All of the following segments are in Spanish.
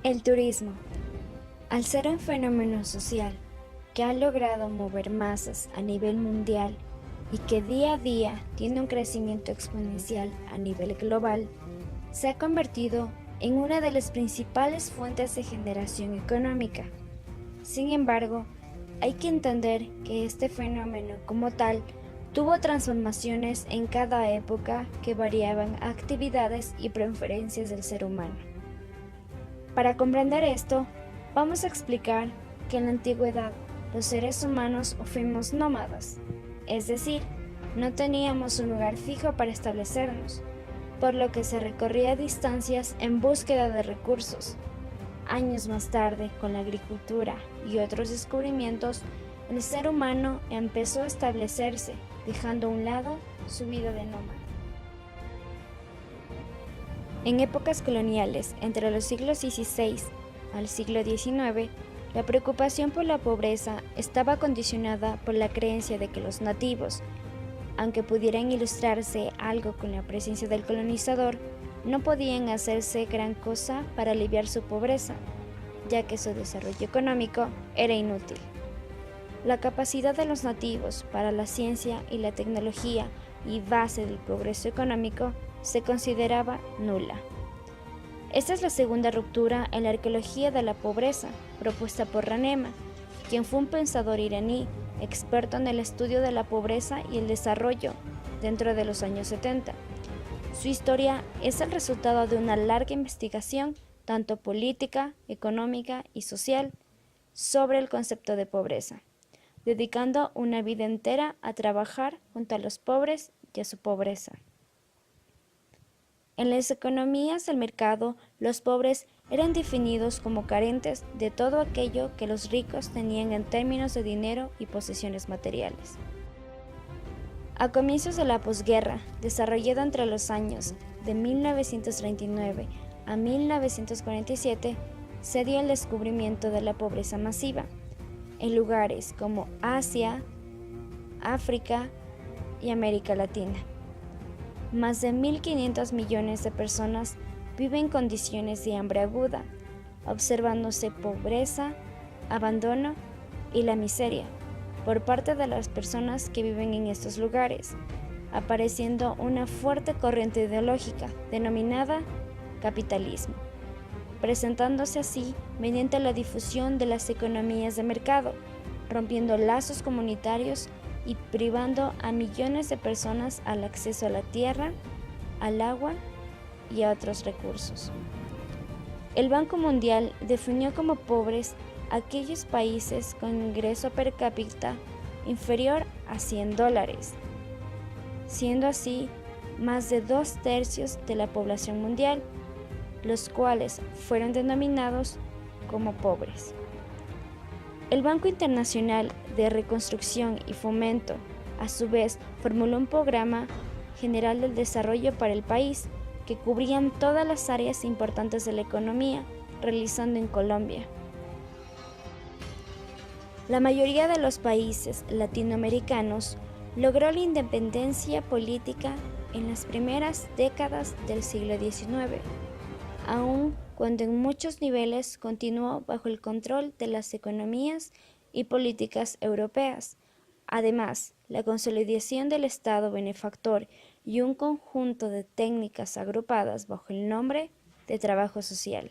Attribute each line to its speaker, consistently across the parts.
Speaker 1: El turismo, al ser un fenómeno social que ha logrado mover masas a nivel mundial y que día a día tiene un crecimiento exponencial a nivel global, se ha convertido en una de las principales fuentes de generación económica. Sin embargo, hay que entender que este fenómeno como tal tuvo transformaciones en cada época que variaban a actividades y preferencias del ser humano. Para comprender esto, vamos a explicar que en la antigüedad los seres humanos fuimos nómadas, es decir, no teníamos un lugar fijo para establecernos, por lo que se recorría distancias en búsqueda de recursos. Años más tarde, con la agricultura y otros descubrimientos, el ser humano empezó a establecerse, dejando a un lado su vida de nómada. En épocas coloniales, entre los siglos XVI al siglo XIX, la preocupación por la pobreza estaba condicionada por la creencia de que los nativos, aunque pudieran ilustrarse algo con la presencia del colonizador, no podían hacerse gran cosa para aliviar su pobreza, ya que su desarrollo económico era inútil. La capacidad de los nativos para la ciencia y la tecnología y base del progreso económico se consideraba nula. Esta es la segunda ruptura en la arqueología de la pobreza, propuesta por Ranema, quien fue un pensador iraní, experto en el estudio de la pobreza y el desarrollo dentro de los años 70. Su historia es el resultado de una larga investigación, tanto política, económica y social, sobre el concepto de pobreza, dedicando una vida entera a trabajar junto a los pobres y a su pobreza. En las economías del mercado, los pobres eran definidos como carentes de todo aquello que los ricos tenían en términos de dinero y posesiones materiales. A comienzos de la posguerra, desarrollada entre los años de 1939 a 1947, se dio el descubrimiento de la pobreza masiva en lugares como Asia, África y América Latina. Más de 1.500 millones de personas viven en condiciones de hambre aguda, observándose pobreza, abandono y la miseria por parte de las personas que viven en estos lugares, apareciendo una fuerte corriente ideológica denominada capitalismo, presentándose así mediante la difusión de las economías de mercado, rompiendo lazos comunitarios y privando a millones de personas al acceso a la tierra, al agua y a otros recursos. El Banco Mundial definió como pobres aquellos países con ingreso per cápita inferior a $100, siendo así más de 2/3 de la población mundial, los cuales fueron denominados como pobres. El Banco Internacional de Reconstrucción y Fomento, a su vez, formuló un programa general del desarrollo para el país que cubrían todas las áreas importantes de la economía, realizando en Colombia. La mayoría de los países latinoamericanos logró la independencia política en las primeras décadas del siglo XIX, aun cuando en muchos niveles continuó bajo el control de las economías y políticas europeas. Además, la consolidación del Estado benefactor y un conjunto de técnicas agrupadas bajo el nombre de trabajo social.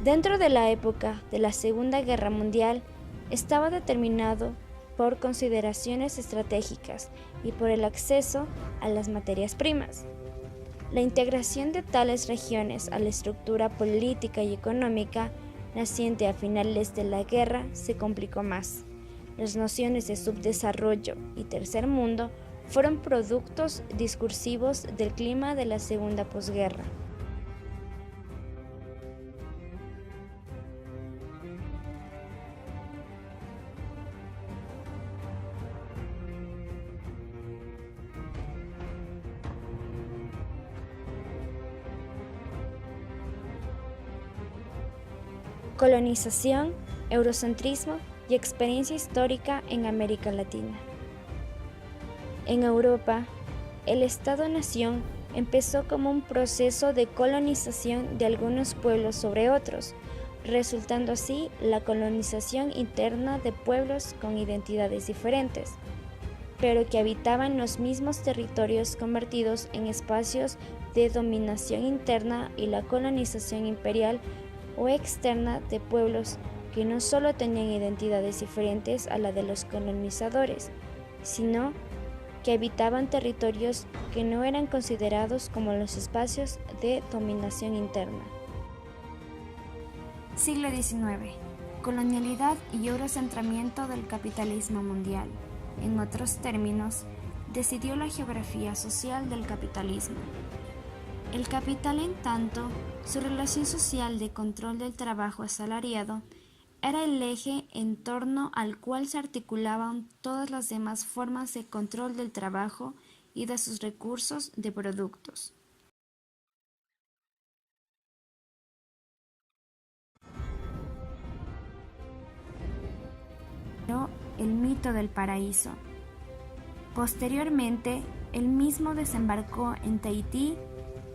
Speaker 1: Dentro de la época de la Segunda Guerra Mundial, estaba determinado por consideraciones estratégicas y por el acceso a las materias primas. La integración de tales regiones a la estructura política y económica naciente a finales de la guerra se complicó más. Las nociones de subdesarrollo y tercer mundo fueron productos discursivos del clima de la segunda posguerra. Colonización, eurocentrismo y experiencia histórica en América Latina. En Europa, el Estado-nación empezó como un proceso de colonización de algunos pueblos sobre otros, resultando así la colonización interna de pueblos con identidades diferentes, pero que habitaban los mismos territorios convertidos en espacios de dominación interna, y la colonización imperial o externa de pueblos que no solo tenían identidades diferentes a la de los colonizadores, sino que habitaban territorios que no eran considerados como los espacios de dominación interna. Siglo XIX. Colonialidad y eurocentramiento del capitalismo mundial. En otros términos, decidió la geografía social del capitalismo. El capital, en tanto, su relación social de control del trabajo asalariado, era el eje en torno al cual se articulaban todas las demás formas de control del trabajo y de sus recursos de productos. El mito del paraíso. Posteriormente, él mismo desembarcó en Tahití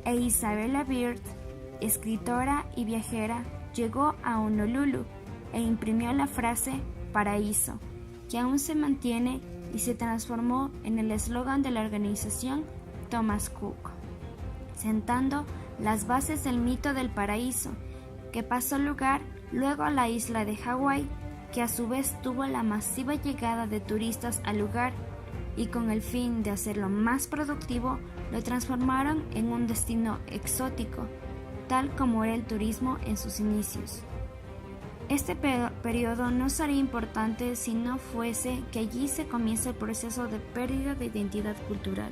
Speaker 1: e Isabella Bird, escritora y viajera, llegó a Honolulu e imprimió la frase "paraíso", que aún se mantiene y se transformó en el eslogan de la organización Thomas Cook, sentando las bases del mito del paraíso, que pasó lugar luego a la isla de Hawái, que a su vez tuvo la masiva llegada de turistas al lugar, y con el fin de hacerlo más productivo, lo transformaron en un destino exótico, tal como era el turismo en sus inicios. Este periodo no sería importante si no fuese que allí se comienza el proceso de pérdida de identidad cultural.